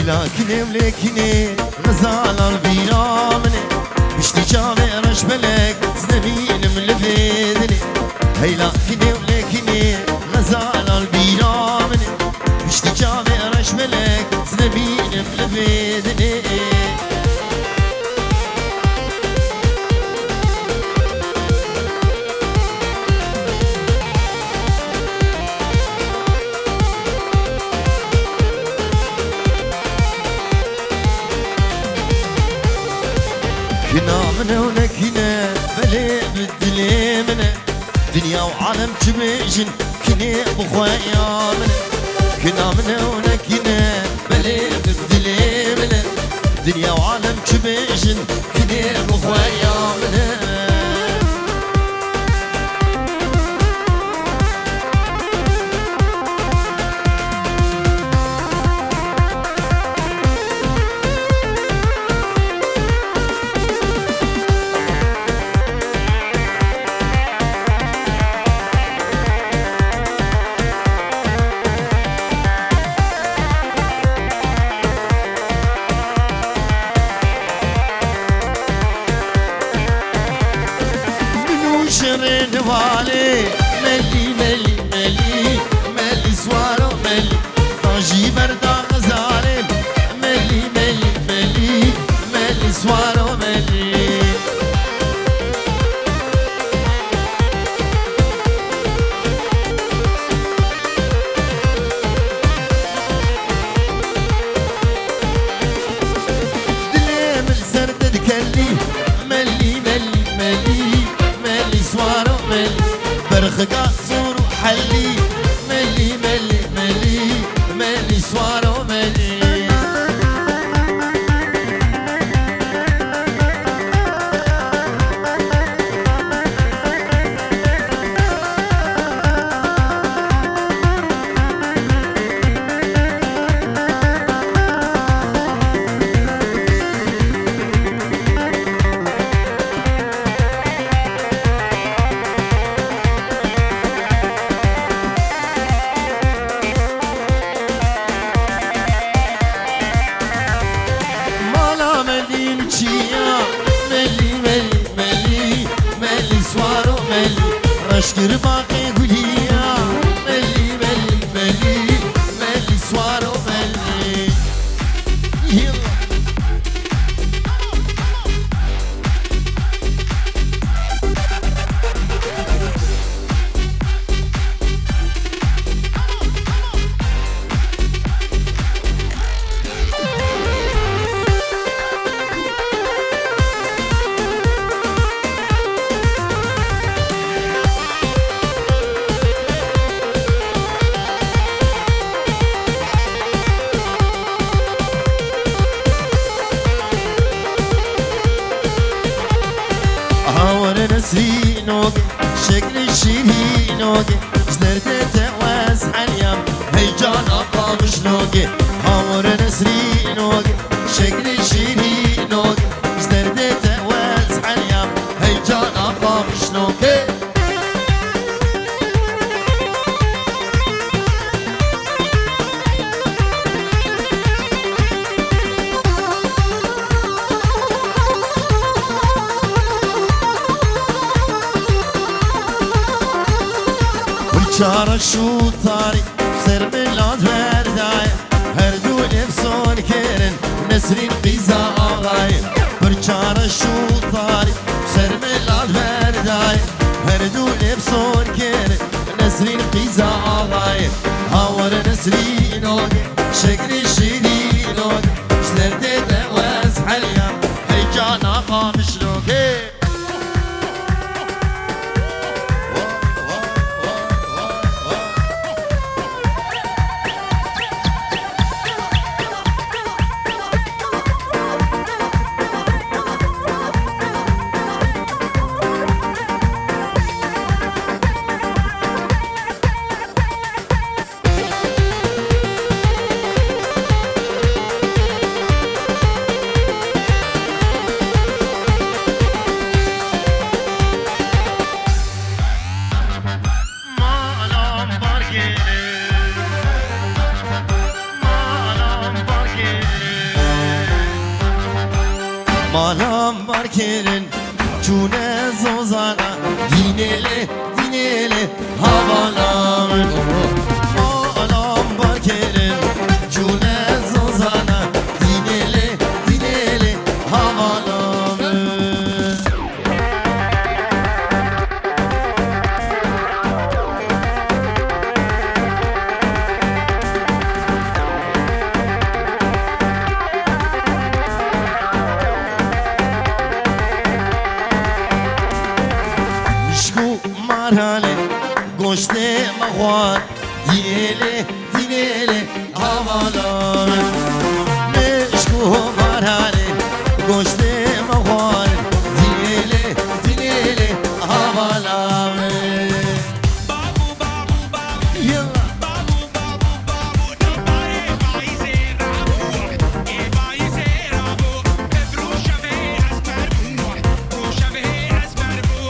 لكني ولكني غزال البينا مني بشتي جامي رش بلك زنبين ملفيدني هي لكني ولكني غزال البينا مني بشتي جامي رش بلك زنبين ملفيدني كنا منا ولكنا بلي بالدلي منا دنيا وعالم تبيجن كني بخوايا منا كنا منا ولكنا بلي بالدلي منا دنيا وعالم تبيجن كني بخوايا منا شرين والي ملي ملي ملي ملي سوارو ملي طاجي بردا غزالي ملي ملي ملي ملي سوارو ملي دلي من سرد دكلي ملي ملي ملي سوارو ملي برخقا صور وحلي ملي ملي ملي ملي سوارو ملي ملي ملي ملي ملي سوارو ملي رشكر باقي قوليا ملي ملي ملي ملي سوارو ملي يلا نسرينوك شكل شيرينوك زدرت تواز حنيام هيجان أقام شلوك هاور نسرينوك شكل شيرينوك زدرت تواز حنيام هيجان أقام شلوك شار شو طاري سر بلاد ورداي هردو نفسون كيرن نسرين قيزا آغاي برشار شو طاري سر بلاد ورداي هردو نفسون كيرن نسرين قيزا آغاي هاور نسرينوك شكل شيرينوك شلردي دواز حليا هيجانا قامشلوك barkerin Çune zozana Dinele dinele havalamın Alam barkerin Çune zozana Dinele dinele havalamın مرحله گشته مخوار دینله دینله هوالان مشکو مرحله گشته مخوار دینله دینله هوالان بابو بابو بابو یلا بابو بابو بابو بایزه رابو بروشوه از مربو بروشوه از مربو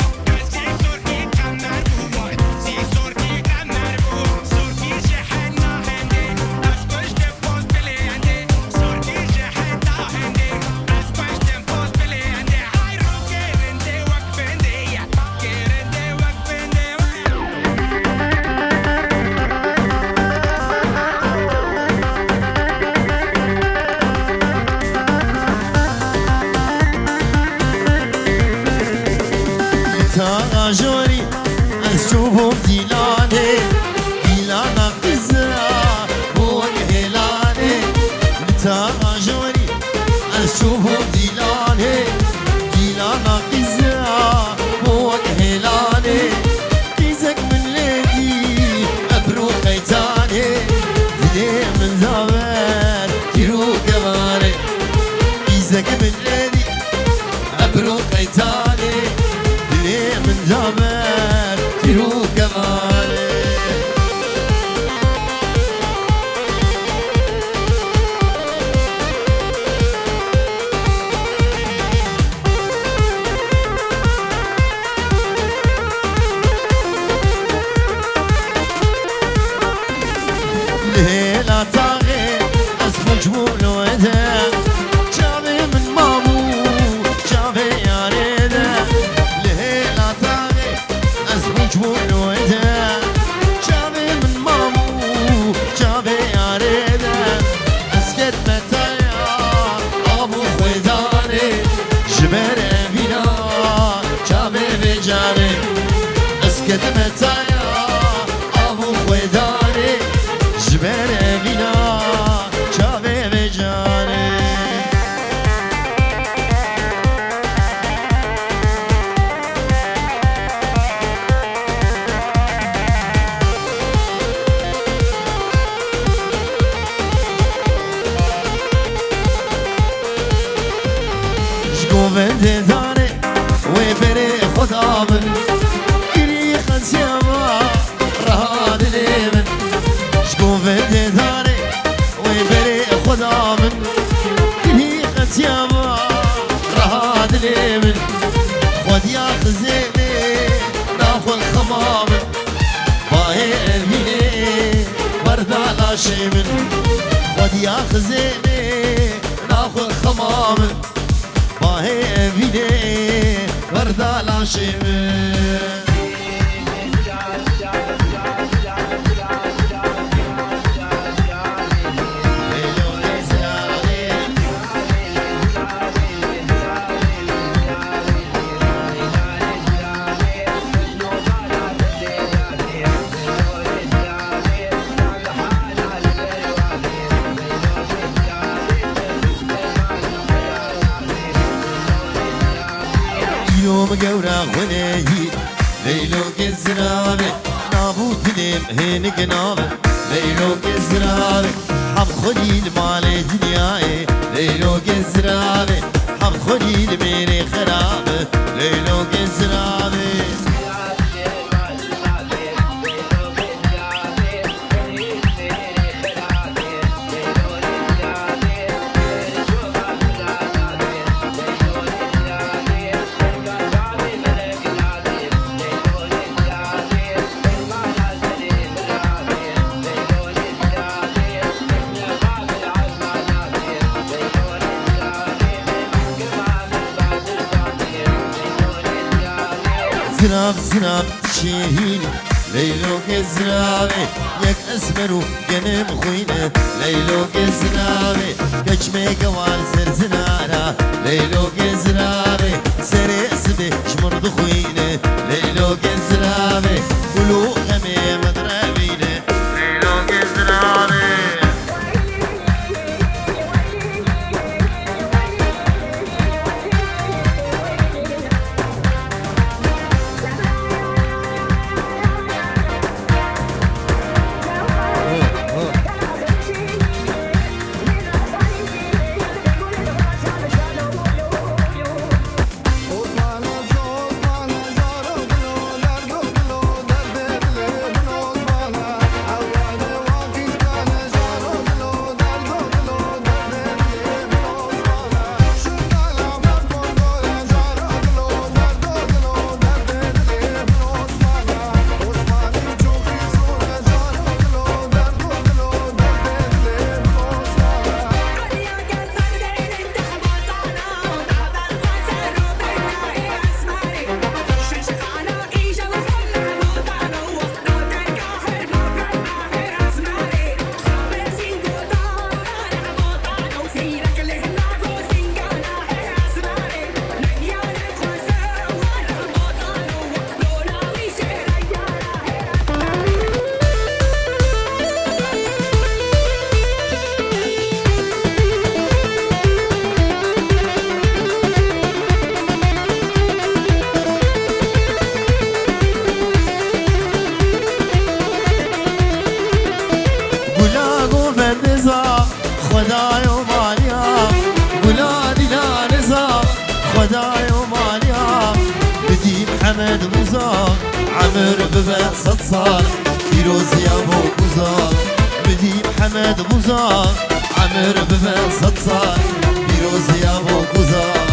تاجوری از چوب دیلانه دیلانا قزا بون هلانه تاجوری از چوب دیلانه دیلانا قزا بون هلانه قیزک من لیدی ابرو قیتانه دیده من زاور تیرو گواره قیزک من لیدی ابرو قیتانه من زمان تيرو كمالي ليلة طاغي اسمه جبول وده جابي من مامو جابي يا ريده جبون وده جابي من مامو جابي يا ريده اسكت متايا ابو خويداني جبر بينا جابي بجاري اسكت متايا ابو خويداني جبر بينا جابي بجاري بنده داره و بره خدا من گری خسیما رها دلی من شکو بنده داره و بره خدا من گری خسیما رها دلی من خود یا خزیمه ناخل خمام باهی امینه بردالاشی من خود یا خزیمه ناخل خمام باهي بيدي وردا لاشيمه يوم قورا غنيه ليلو كزرابي نابوت ليم هين قنابي ليلو كزرابي حب خليل مالي دنياي ليلو كزرابي حب خليل ميري خرابي ليلو كزرابي زناب تشيهيني ليلو كزرابي يك اسمرو جنم خوينه ليلو كزرابي كشمي قوال زرزنارا ليلو كزرابي سري اسبي شمرد خوينه ليلو كزرابي قلو همي مدربينه ليلو كزرابي خداي وماليا ولادي لا نزار خداي وماليا بدي محمد مزار عمر ببسط صار فيروز يا ابو مزار بدي محمد مزار عمر ببسط صار فيروز يا ابو مزار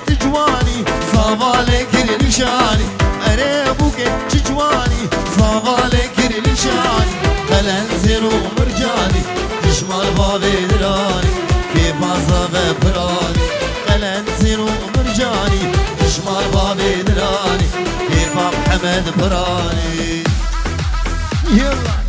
تجواني صافالي كل نشاني أريبوك تجواني صافالي كل نشاني خلنزل ومرجاني تشمال بابي دراني كيف عصابة براني خلنزل ومرجاني تشمال بابي دراني كيف محمد براني يلا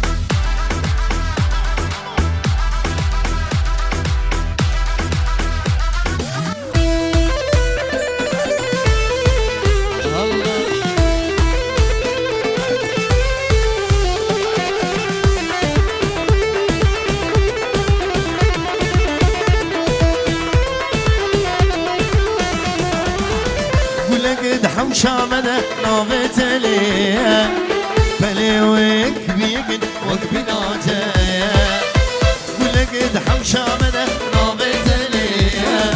حوشامنا نوبت ليه بلي وك بيقن وك بناتي ولقد حوشامنا نوبت ليه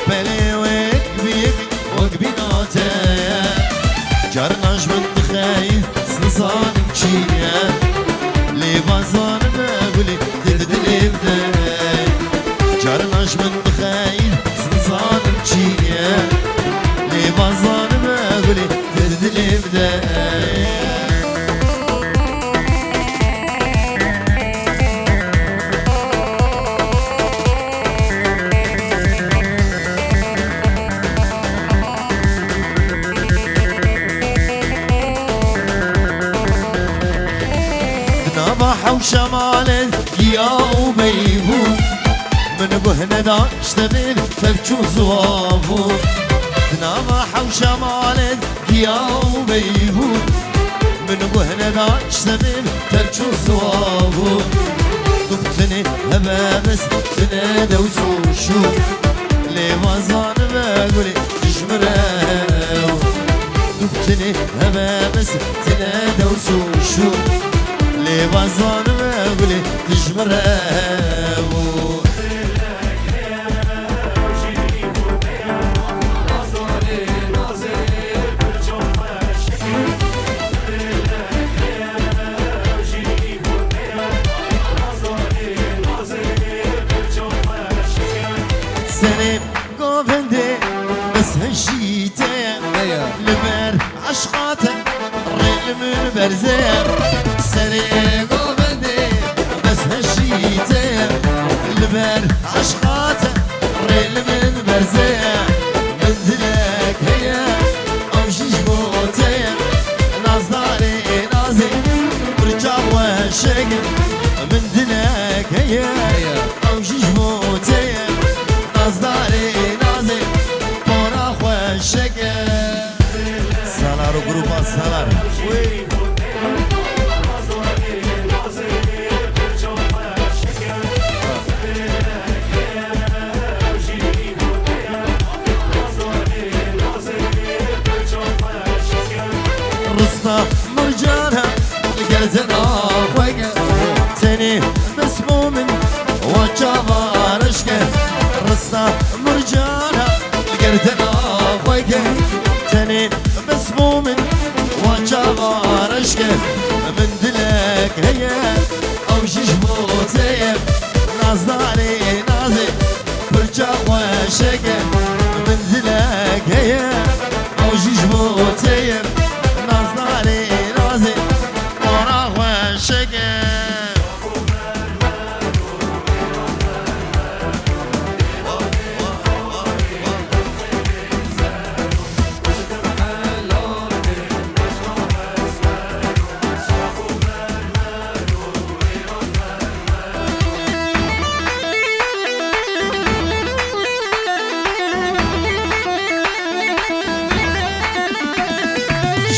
بلي وك بيقن وك بناتي جرناش من خايف سلسان مشيه لي بازار بقولي تدلي بداي جرناش من خايف سلسان مشيه لي بازار بقولي تدلي بداي نباح وشمال يا وبيبو من قهنا داشت بين فبشو زوابو نباح وشمال يا وبيبو من قهنا داشت بين فبشو زوابو دبتني هبابس تنادى وسوشو لي وزان بقولي تشمراو دبتني هبابس تنادى وسوشو لي بازان بقولي تجمرهو غوفندي بس هالشيتين لبر عشقاته الريل من برزين سري غوفندي بس هالشيتين لبر عشقاته الريل من برزين من دلك هي او شيش موتين نازداري نازي برجع وشقل من دلك هي او شيش موتين نازداري نازي برا وشقل سالار وجروبا سالار رصنا مرجانها قلتنا خويقة تاني مسموم وجابا رشقة رصنا مرجانها قلتنا خويقة تاني مسموم وجابا رشقة من دلك هي او شيش موتين نازداري نازي برجع وشقة من دلك هي او شيش موتين نازداري نازي ورا وشقة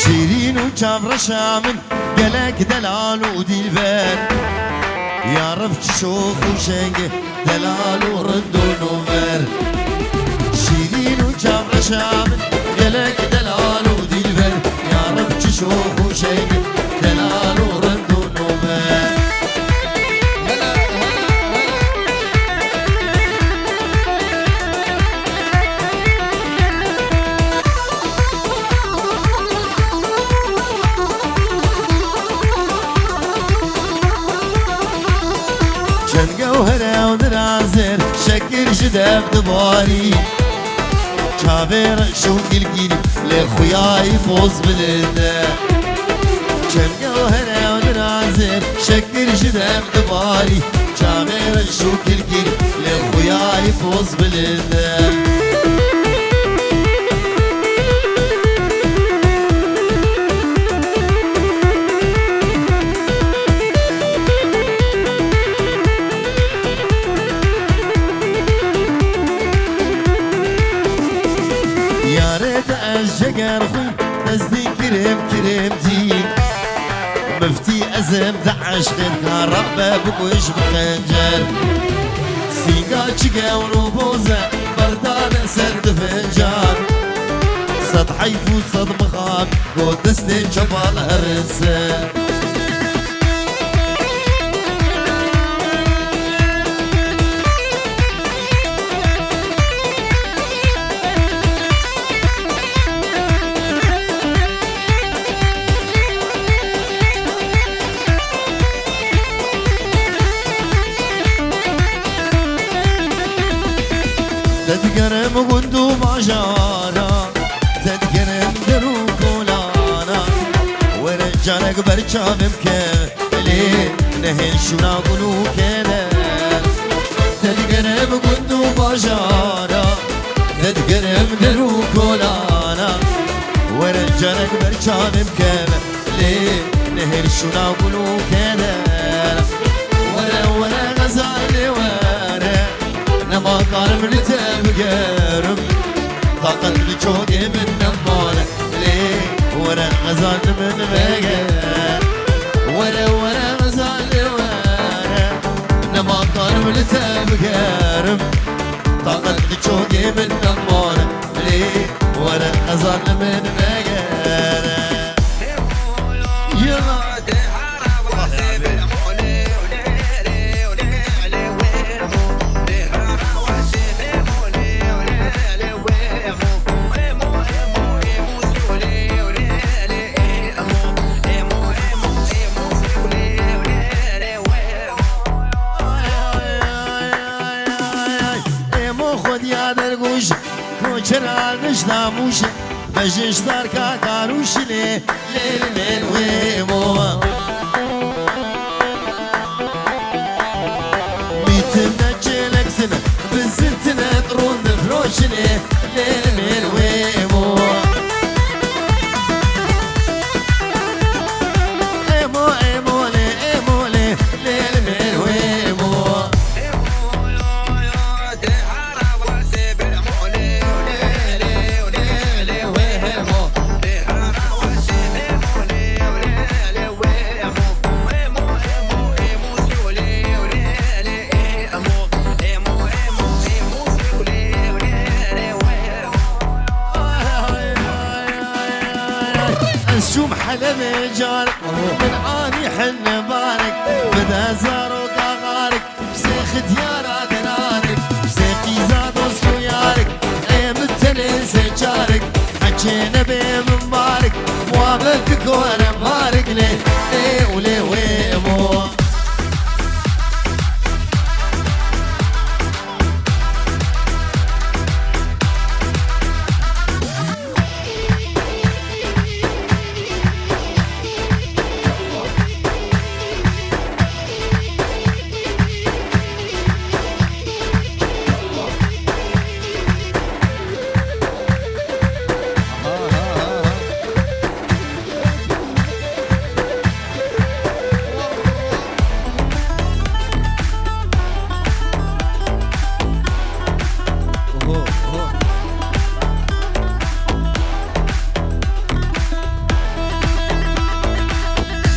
شيرين وجابر شامل قلق دلال وديلبر يا رب شوخ وشنقه دلال ورد ونوفر شيرين وجابر شامل قلق دلال وديلبر يا رب شوخ وشنقه دلال ورد ونوفر جوهره ودرازر شكر جدب دباري كابر شو الجيل لخوياي فوز بلده كم جوهره ودرازر شكر جدب دباري كابر شو الجيل لخوياي فوز بلده الشجر خوي نزدي كريم كريمتي مفتي أزم دعش غير رقبة بكوش بخنجر سيقا شقا ونبوزة بردانة سد فنجان سطحي فوصد مخام قود دستين شبال هرسة تذكرم قندو مجانا تذكرم درو كولانا ورجالك برشا بمكالي نهل شونا قلو كذا تذكرم قندو مجانا تذكرم درو كولانا ورجالك برشا بمكالي نهل شونا قلو كذا ولا غزال ورا ما قارب لتبقرب طاقت بجوقي من نمانة ليه ورا غزال من بقر ورا غزال ورا نما قارب لتبقرب طاقت بجوقي من نمانة ليه ورا غزال من بقر يلا خود یادر روش كوچرا نشتا موش بجشتار كاكاروش لي ليل ويمو ميتنا جلك سنة بزنتنا طرون فروش لي ليل ويمو الشوم حلم جارك من عاني حن بارك بدا زاروك اغارك بسيخ ديارة دنارك بسيخي زاد وصلو يارك ايم التنسى جارك حجينا بيم مبارك موابتك وانا مبارك ليه ليه وليه ويمو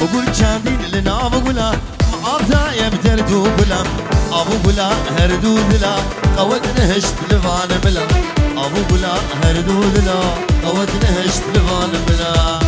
بقول جاندين لنا بقولا معابدا يبدردو بلا ابو بلا هردو دلا قود نهشت لفان بلا ابو بلا هردو دلا قود نهشت لفان بلا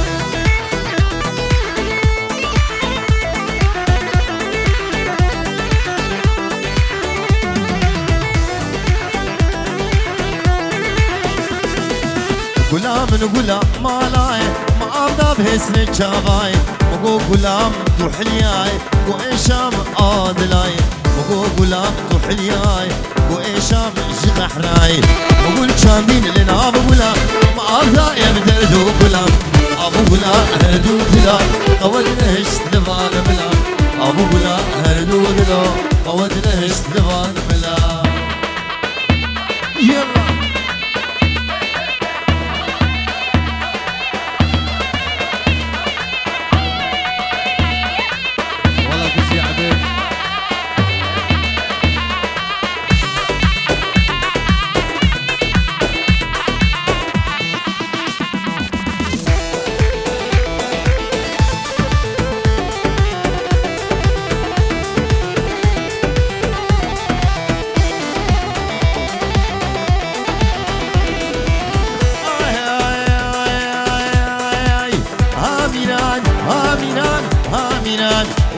قولا من قولا مالاي معابدا بهسن جاغاي وقو غلام تحلياي وإيشام آدلاي وقو غلام تحلياي وإيشام جغحراي وقول شامين لنا أبو غلام ما أرضى يبدردو غلام أبو غلام هردو دلا قود نهشت لفان بلا أبو غلام هردو دلا قود نهشت لفان بلا يلا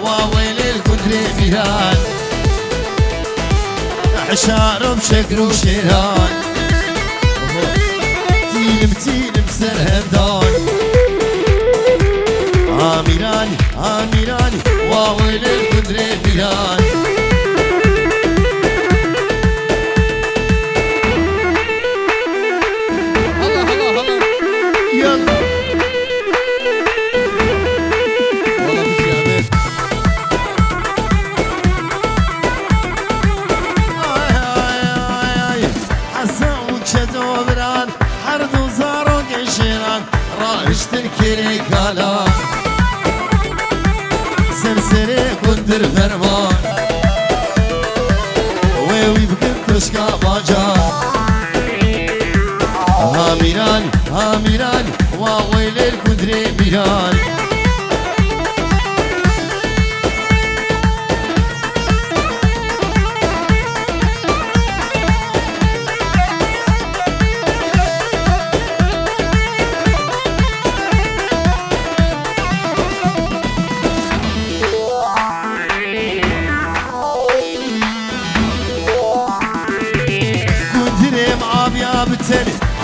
وويل القدر بيران حشار بشكر وشيران تيلم تيلم سرهدان آميران آميران وويل القدر بيران اشتركي كلام سرسري كندر فرمان ويوي بكنتش كاباجان هاميران هاميران وويل الكندري بيران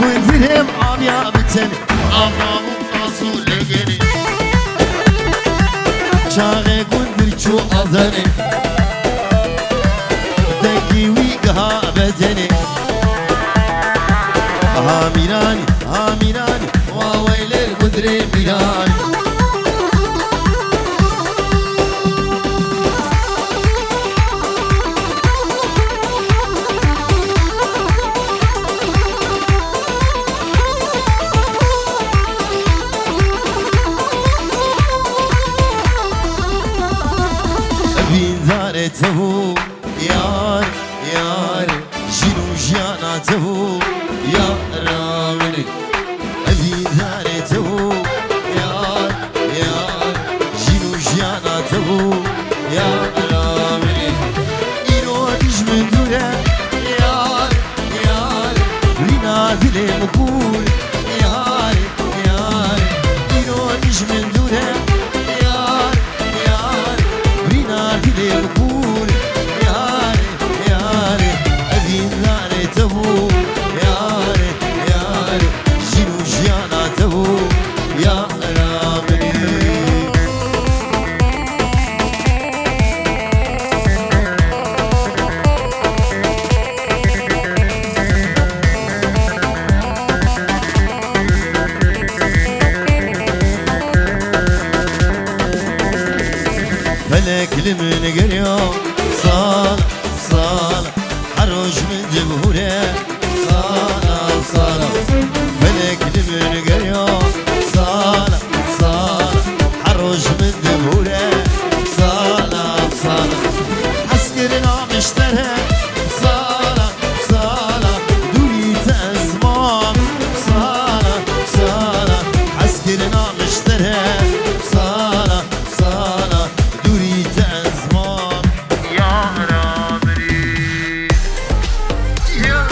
كنتهم عم يا بتن أمام رسول لجني شاغي كنت شو أذني دقي ويقها بدني ميراني ميراني وويل القدر ميراني زارته يار يار جنو جاناته يا رامني أبي زارته يار يار جنو جاناته يا رامني إيرو من دوله يار يار رينا دل مقول يار يار إيرو من دوله يار يار رينا دل مقول يار يار أبي زارته يار يار جنو جاناته يا رامني فلك لمن قريو صال صال حروج من جمهوره صال صال فلك لمن قريو صال صال حروج من جمهوره صال صال عسكرنا مشترى صال صال دوريت أزمان صال صال عسكرنا مشترى صال صال دوريت أزمان يا رامري يلا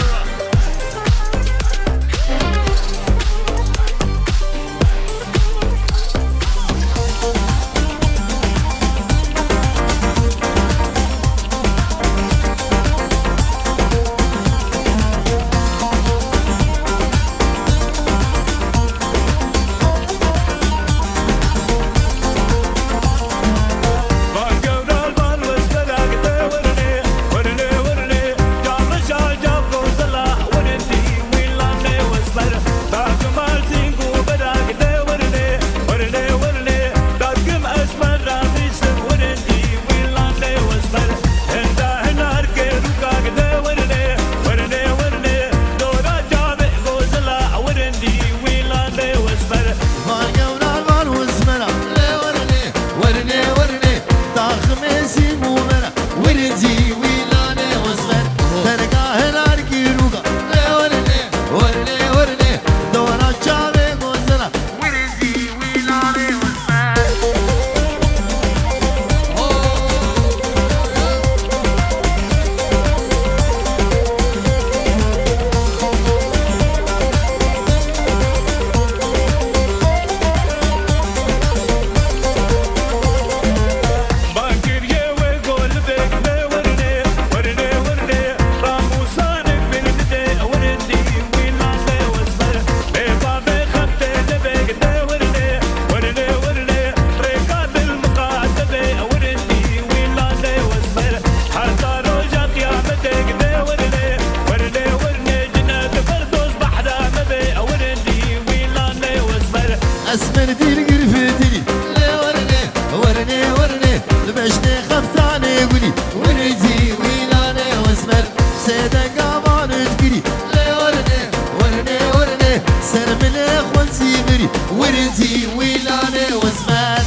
اسمر دير قرفتني لا ورني ورني ورني لبشني خفتاني قولي ورنتي ويلاني واسمر سيدا قامان تقري لا ورني ورني ورني سر من اخوان سيمري ورنتي ويلاني واسمر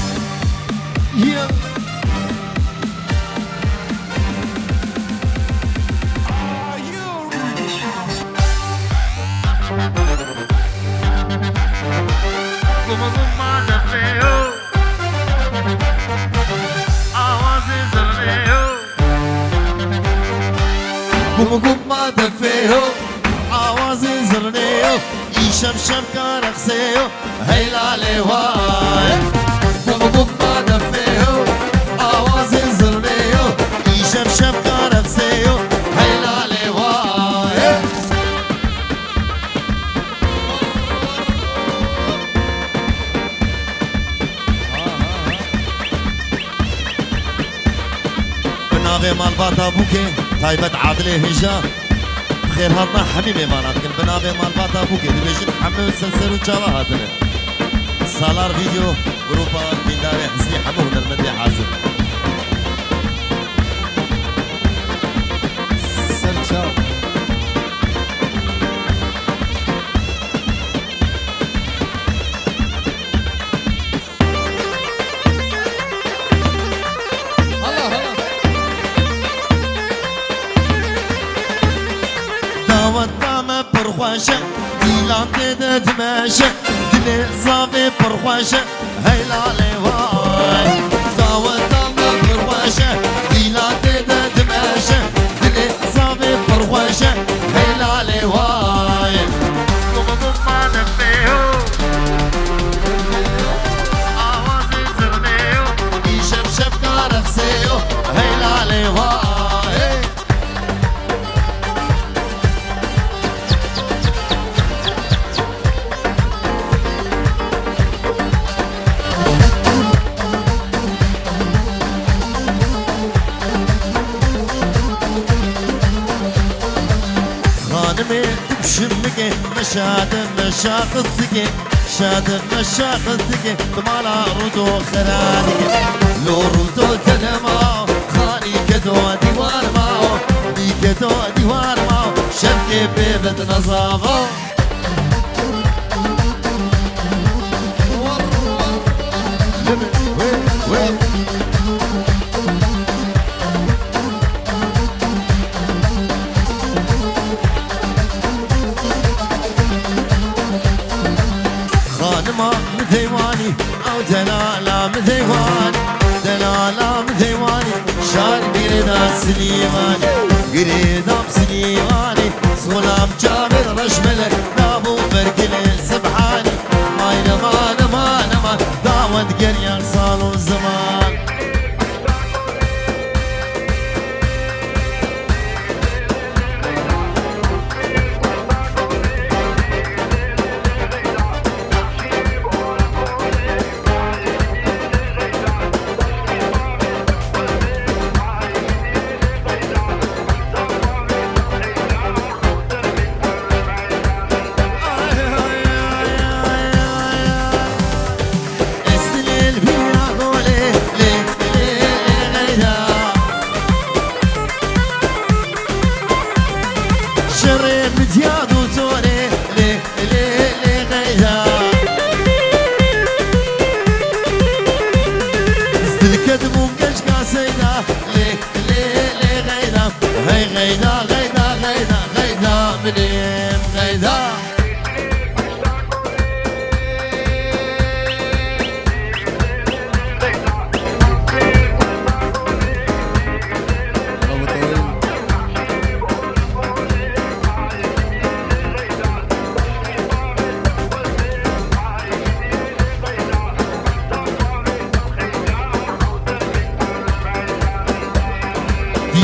يلا قوم ما دفيو عواز زرنيو يشمشم كارخسيو هيلا لواي قوم ما دفيو عواز زرنيو يشمشم كارخسيو هيلا لواي بناغي مال باتا بوكي طيبت عادلي هجا خير هاتنا حبيبي مالاتك البنابي مال باتا بوكي دبيجن حمو سلسل وجالا هاتنا سالار فيديو جروبا بيداري حسني حمو المدي حازم سلسل پرخوشه دیلان ده دمشه دل زاوی پرخوشه هیلاله وای زاوتان پرخوشه دیلان ده دمشه دل زاوی پرخوشه هیلاله وای گم من بیو آواز زرمیو ایشب شب کارخسیو هیلاله وای مشاقتك شاد مشاقتك بمالا رودو خرانك لو رودو تنماو خاني كدو ديوار ماو دي كدو ديوار ماو شبكي بيبت نظافو مذيواني او دلالة مذيواني دلالة مذيواني شار قريدام سليماني قريدام سليماني صغلام جابر رشملك نابو برقلي سبحاني ماي نمان دعوة قريان صالو زمان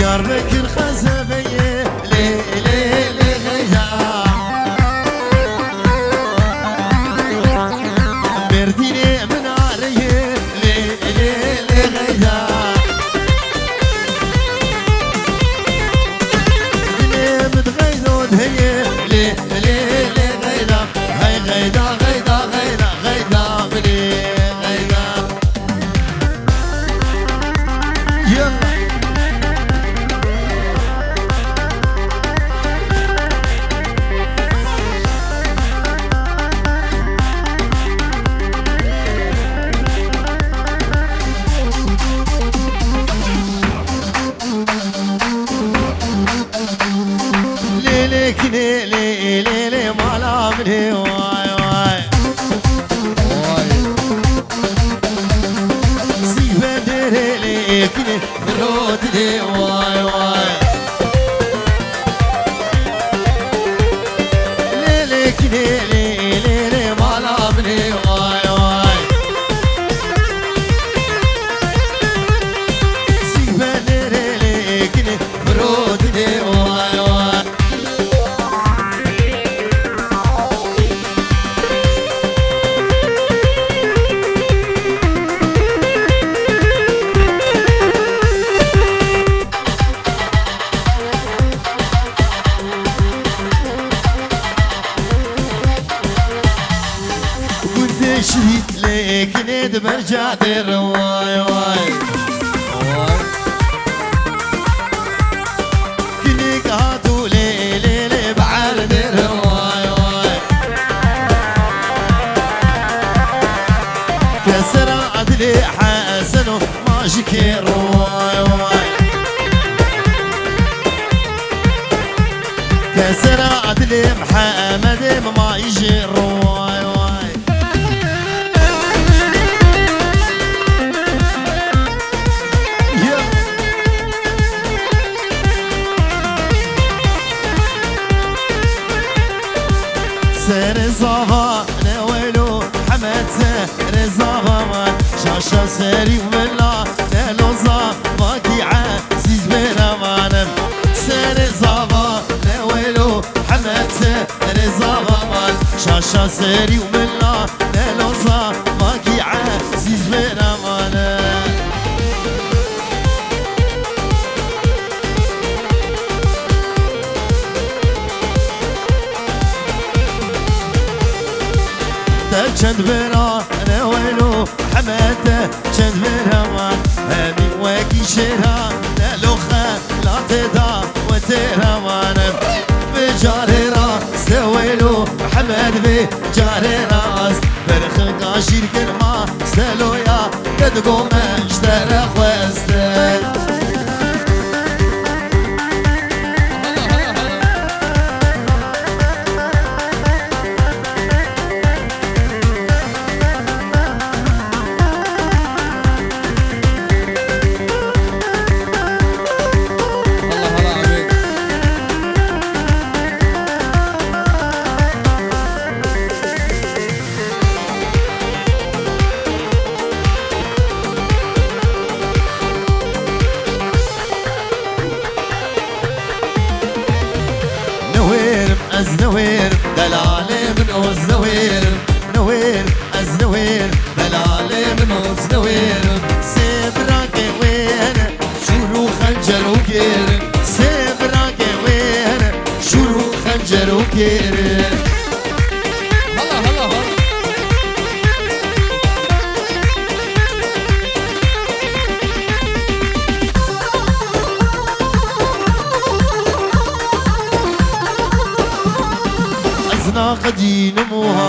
Diyarbakır Hazebe'ye le le le gayda Merdine Menareye le le le gayda Dile mtgaydo dheye le le le gayda Hay gayda gayda gayda gayda bile gayda Yalla ليلي ليلي ليلي مالا مني واي واي واي سيفا ديري ليكني برودي واي واي ليلي ليلي ليلي مالا مني واي واي سيفا ديري ليكني برودي واي واي شديد ليك ند برجع در واي واي كنيك هاتو ليلي بعد در واي واي كسر عدلي حسن ما شكر واي واي كسر عدلي محمد ما يجر واي واي سر صافا نولو حمد سر صافا شاشا سري وملا نلوزا باقي عزيز بنا مانم سر صافا نولو حمد سر صافا شاشا سري وملا نلوزا باقي عزيز بنا مانم چند برا نویلو حمد چند برا من همین وکی شرا نلو خلات دا و تیرا منم بجاره راست نویلو حمد بجاره راست برخ قاشیر کرما سلویا کدگو مشتر خواسته از نویر دلاله من از نویر نویر از نویر دلاله من از نویر سبراك وين شروع خنجر وكير سبراك وين شروع خنجر وكير هلا هلا هلا أزنا قدين موها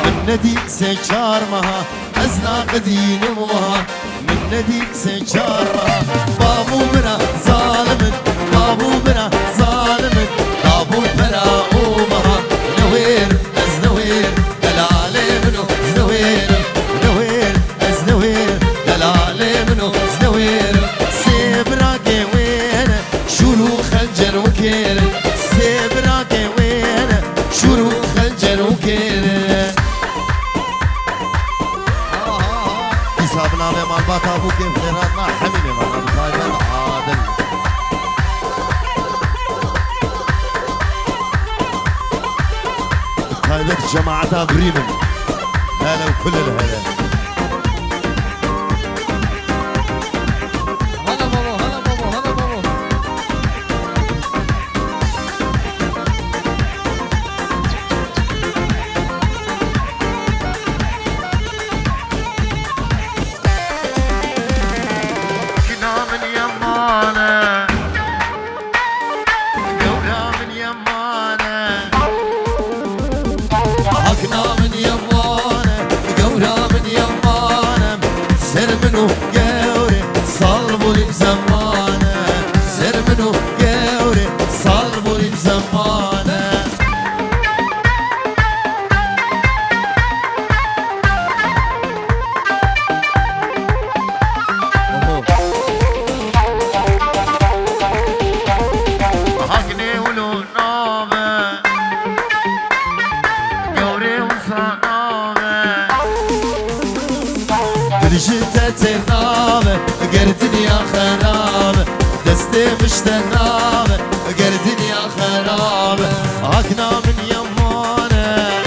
من ندي سيشار مها أزنا قدين موها من ندي سيشار مها بابو منا ظالم بابو منا ظالم بابو بلا أمها نوير أز نوير دلالي منو زنوير نوير أز نوير دلالي منو زنوير سيبراكي وين شروع خنجر وكير سيبراكي وين شروع خنجر وكير حسابنا بمالبات ابو كيف خيراتنا حميمي مالنا طيب عادل طيبة جماعتها بريمن هلا وكل الهلا قردني خراب دستي مشتناب قردني خراب هكنا من يمانه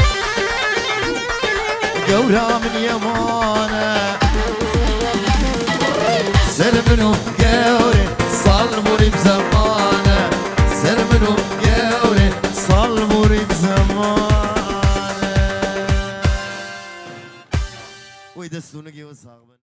قورا من يمانه سر منو قوري صلبوري بزمانه سر منو قوري صلبوري بزمانه دستونگی و ساق بن